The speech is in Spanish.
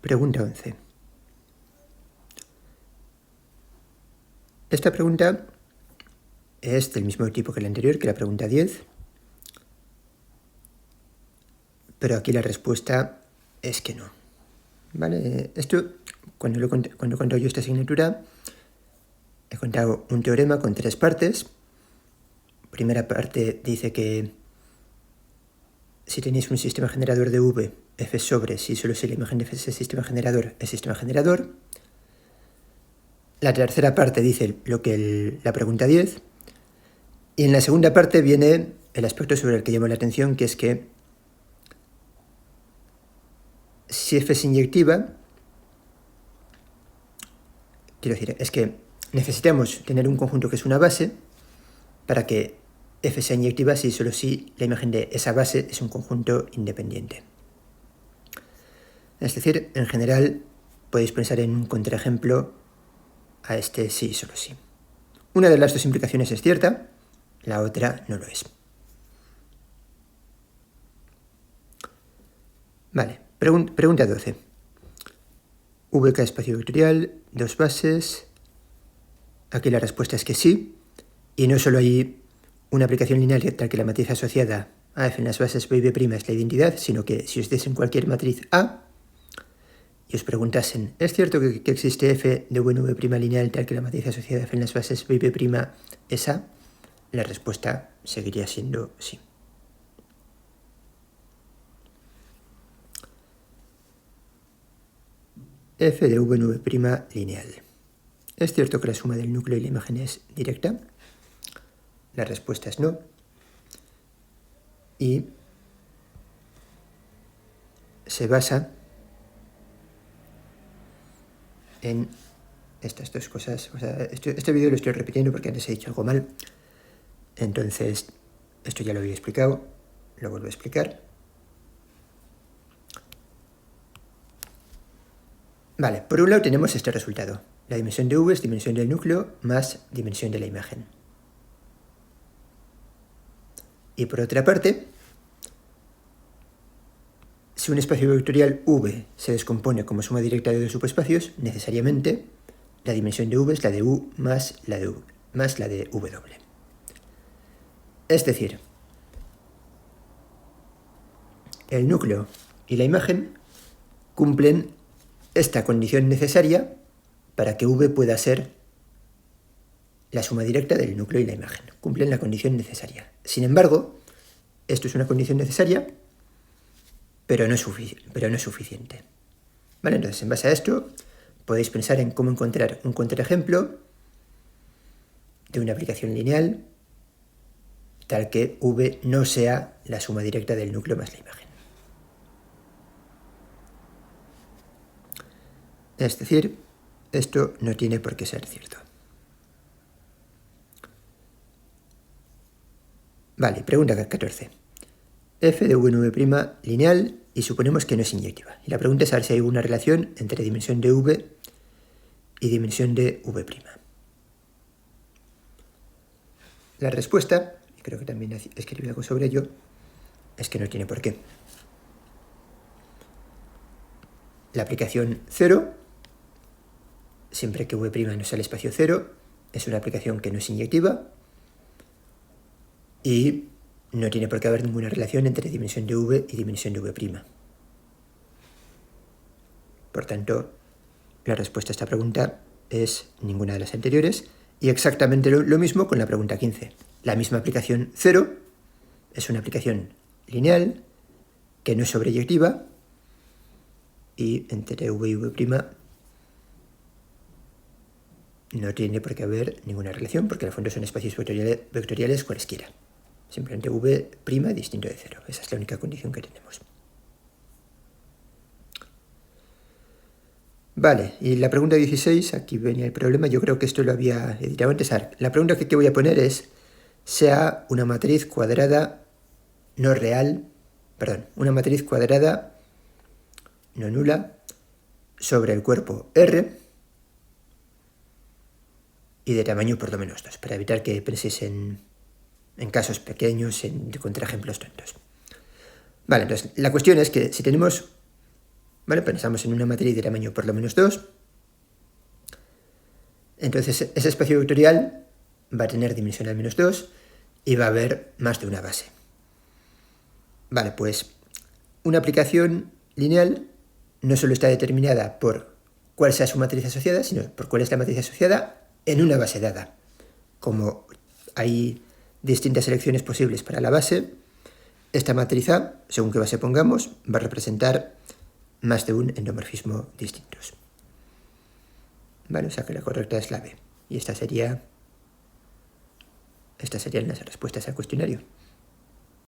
Pregunta 11. Esta pregunta es del mismo tipo que la anterior, que la pregunta 10, pero aquí la respuesta es que no. ¿Vale? Esto, cuando he contado yo esta asignatura, he contado un teorema con 3 partes. Primera parte dice que si tenéis un sistema generador de V, f sobre, si solo si la imagen de ese sistema generador es sistema generador. La tercera parte dice lo que la pregunta 10. Y en la segunda parte viene el aspecto sobre el que llamo la atención, que es que si f es inyectiva, quiero decir, es que necesitamos tener un conjunto que es una base para que f sea inyectiva si solo si la imagen de esa base es un conjunto independiente. Es decir, en general podéis pensar en un contraejemplo a este sí y solo sí. Una de las dos implicaciones es cierta, la otra no lo es. Vale, pregunta 12. VK espacio vectorial, 2 bases. Aquí la respuesta es que sí, y no solo hay una aplicación lineal tal que la matriz asociada a F en las bases B y B' es la identidad, sino que si os diesen cualquier matriz A y os preguntasen, ¿es cierto que existe F de V en V' lineal tal que la matriz asociada a F en las bases B y B' es A? La respuesta seguiría siendo sí. F de V en V' lineal. ¿Es cierto que la suma del núcleo y la imagen es directa? La respuesta es no. Y se basa en estas dos cosas. O sea, este vídeo lo estoy repitiendo porque antes he dicho algo mal. Entonces, esto ya lo había explicado. Lo vuelvo a explicar. Vale, por un lado tenemos este resultado. La dimensión de V es dimensión del núcleo más dimensión de la imagen. Y por otra parte, si un espacio vectorial V se descompone como suma directa de dos subespacios, necesariamente la dimensión de V es la de U más la de W. Es decir, el núcleo y la imagen cumplen esta condición necesaria para que V pueda ser la suma directa del núcleo y la imagen. Cumplen la condición necesaria. Sin embargo, esto es una condición necesaria, pero no es suficiente. ¿Vale? Entonces, en base a esto, podéis pensar en cómo encontrar un contraejemplo de una aplicación lineal tal que V no sea la suma directa del núcleo más la imagen. Es decir, esto no tiene por qué ser cierto. Vale, pregunta 14. F de V en V' lineal y suponemos que no es inyectiva. Y la pregunta es a ver si hay alguna relación entre dimensión de V y dimensión de V'. La respuesta, y creo que también escribí algo sobre ello, es que no tiene por qué. La aplicación 0, siempre que V' no sea el espacio 0, es una aplicación que no es inyectiva y no tiene por qué haber ninguna relación entre dimensión de V y dimensión de V'. Por tanto, la respuesta a esta pregunta es ninguna de las anteriores y exactamente lo mismo con la pregunta 15. La misma aplicación 0 es una aplicación lineal que no es sobreyectiva y entre V y V' no tiene por qué haber ninguna relación porque en el fondo son espacios vectoriales cualesquiera. Simplemente V' distinto de 0. Esa es la única condición que tenemos. Vale, y la pregunta 16, aquí venía el problema, yo creo que esto lo había editado antes. La pregunta que voy a poner es, sea una matriz cuadrada no real, una matriz cuadrada no nula sobre el cuerpo R y de tamaño por lo menos 2, para evitar que penséis en casos pequeños, en contraejemplos tontos. Vale, entonces la cuestión es que si tenemos ¿Vale? Pensamos en una matriz de tamaño por lo menos 2. Entonces ese espacio vectorial va a tener dimensión al menos 2 y va a haber más de una base. Vale, pues una aplicación lineal no solo está determinada por cuál sea su matriz asociada, sino por cuál es la matriz asociada en una base dada. Como hay distintas selecciones posibles para la base, esta matriz A, según qué base pongamos, va a representar más de un endomorfismo distintos. Vale, o sea que la correcta es la B. Y estas serían las respuestas al cuestionario.